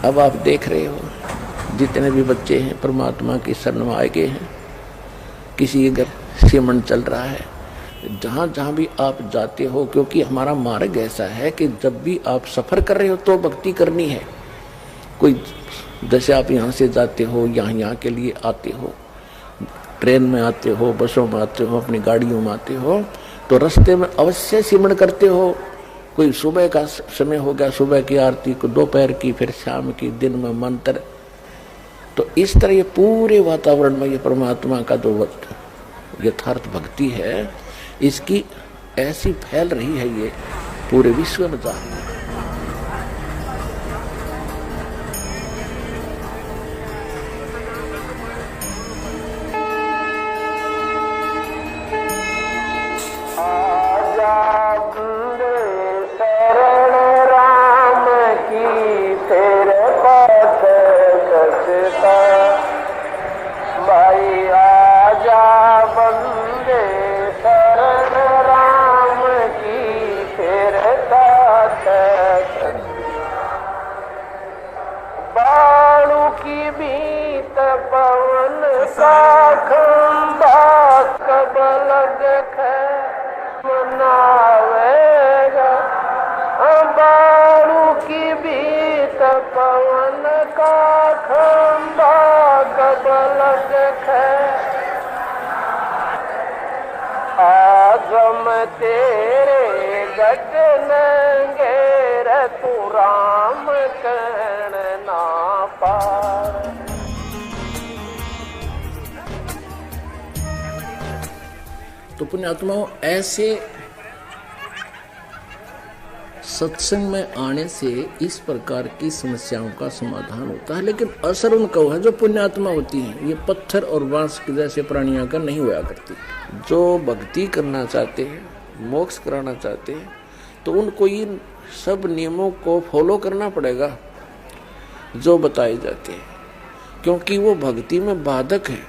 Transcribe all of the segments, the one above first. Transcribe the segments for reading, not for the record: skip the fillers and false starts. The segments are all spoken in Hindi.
अब आप देख रहे हो जितने भी बच्चे हैं परमात्मा की शरण में आए गए हैं, किसी के घर सीमन चल रहा है, जहाँ जहाँ भी आप जाते हो, क्योंकि हमारा मार्ग ऐसा है कि जब भी आप सफर कर रहे हो तो भक्ति करनी है। कोई जैसे आप यहाँ से जाते हो, यहाँ के लिए आते हो, ट्रेन में आते हो, बसों में आते हो, अपनी गाड़ियों में आते हो, तो रास्ते में अवश्य सिमरण करते हो। कोई सुबह का समय हो गया, सुबह की आरती को, दोपहर की, फिर शाम की, दिन में मंत्र। तो इस तरह ये पूरे वातावरण में ये परमात्मा का जो यथार्थ भक्ति है, इसकी ऐसी फैल रही है ये पूरे विश्व में जा रही है। तेरे गगनंगे तू राम कर्ण ना पार। तो पुण्यात्माओं, ऐसे सत्संग में आने से इस प्रकार की समस्याओं का समाधान होता है। लेकिन असर उनको है जो पुण्यात्मा होती हैं। ये पत्थर और बांस के जैसे प्राणियों का नहीं हुआ करती। जो भक्ति करना चाहते हैं, मोक्ष कराना चाहते हैं, तो उनको इन सब नियमों को फॉलो करना पड़ेगा जो बताए जाते हैं, क्योंकि वो भक्ति में बाधक है।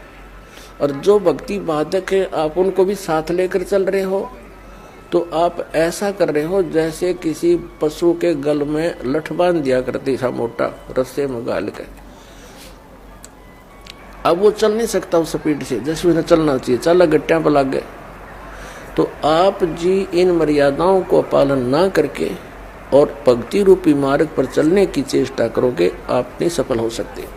और जो भक्ति बाधक है, आप उनको भी साथ लेकर चल रहे हो, तो आप ऐसा कर रहे हो जैसे किसी पशु के गल में लठ बांध दिया करते सा मोटा रस्से में गाल के। अब वो चल नहीं सकता उस स्पीड से जैसे उन्हें चलना चाहिए, चल गट्टियां पर लग गए। तो आप जी इन मर्यादाओं को पालन ना करके और भक्ति रूपी मार्ग पर चलने की चेष्टा करोगे, आप नहीं सफल हो सकते।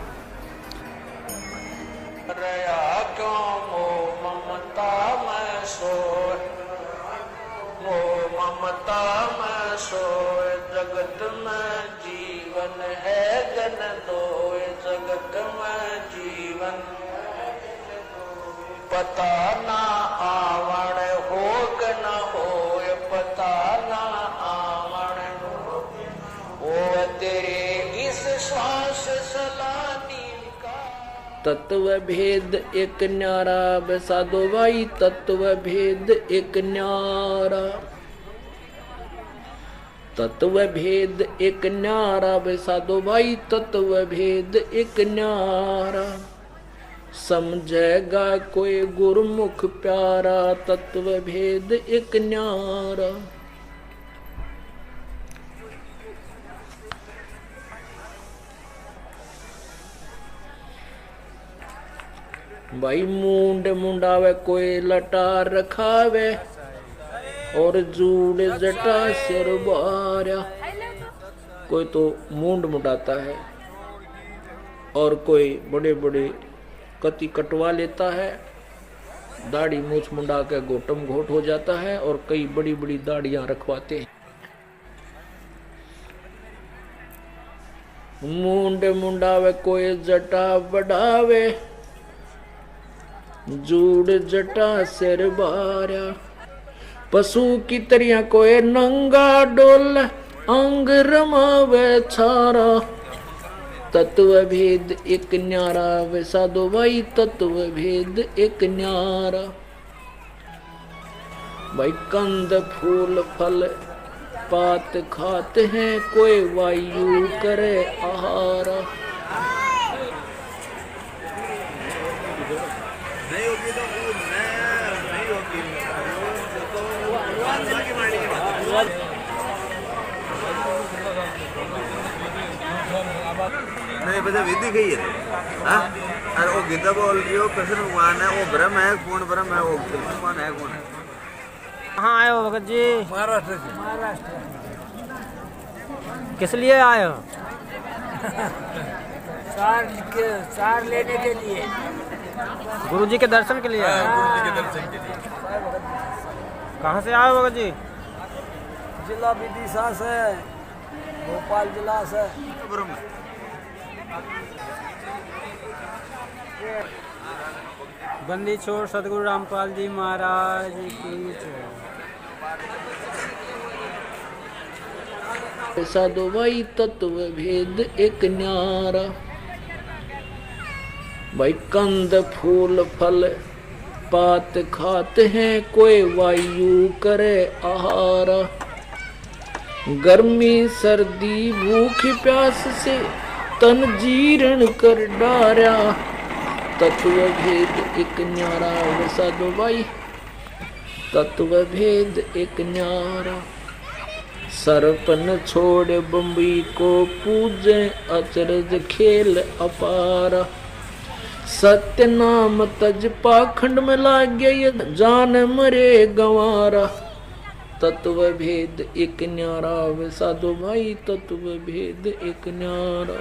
पता ना आवण होग न होय, पता ना आवण हो तेरे इस श्वास सलानी का। तत्व भेद एक न्यारा बेसादो भाई, तत्व भेद एक न्यारा, तत्व भेद एक न्यारा बेसादो भाई, तत्व भेद एक न्यारा। समझेगा कोई गुरमुख प्यारा, तत्व भेद एक न्यारा। भाई मूंड मुंडावे कोई लटार रखावे, और जूड़ जटा सिर बारा। कोई तो मूंड मुंडाता है और कोई बड़े बड़े कति कटवा लेता है, दाढ़ी मूछ मुंडा के गोटम घोट हो जाता है, और कई बड़ी बड़ी दाढ़ियां रखवाते हैं। मूंड मुंडावे कोई जटा बढ़ावे, जूड़ जटा सिर बारा। पशु की तरिया कोई नंगा डोल, अंग रमावे छारा। तत्व भेद एक न्यारा वैसादो भाई, तत्व भेद एक न्यारा। भाई कंद फूल फल पात खाते हैं, कोई वायु करे आहारा। नहीं बजा विधि गई है हां और वो गीता बोल रही हो कृष्ण भगवान है वो ब्रह्म है कौन ब्रह्म है वो कृष्ण भगवान है कौन है कहाँ आए हो भगत जी? महाराष्ट्र से। महाराष्ट्र। किस लिए आए हो? सार लेने के लिए। गुरु जी के दर्शन के लिए? गुरु जी के दर्शन के लिए। कहाँ से आए हो भगत जी? जिला विदिशा से, भोपाल जिला से। ब्रह्म बंदी छोड़ सदगुरु रामपाल जी महाराज की जय। साधु भाई तत्व भेद एक न्यारा, भाई कंद फूल फल पात खाते हैं, कोई वायु करे आहार। गर्मी सर्दी भूख प्यास से तन जीर्ण कर डारा, तत्व भेद एक न्यारा। साधु भाई तत्व भेद एक न्यारा, सरपन छोड़ बम्बई को पूजे, अचरज खेल अपार। सत्य नाम तज पाखंड में लागे, जान मरे गंवारा। तत्व भेद एक न्यारा, साधु भाई तत्व भेद एक न्यारा।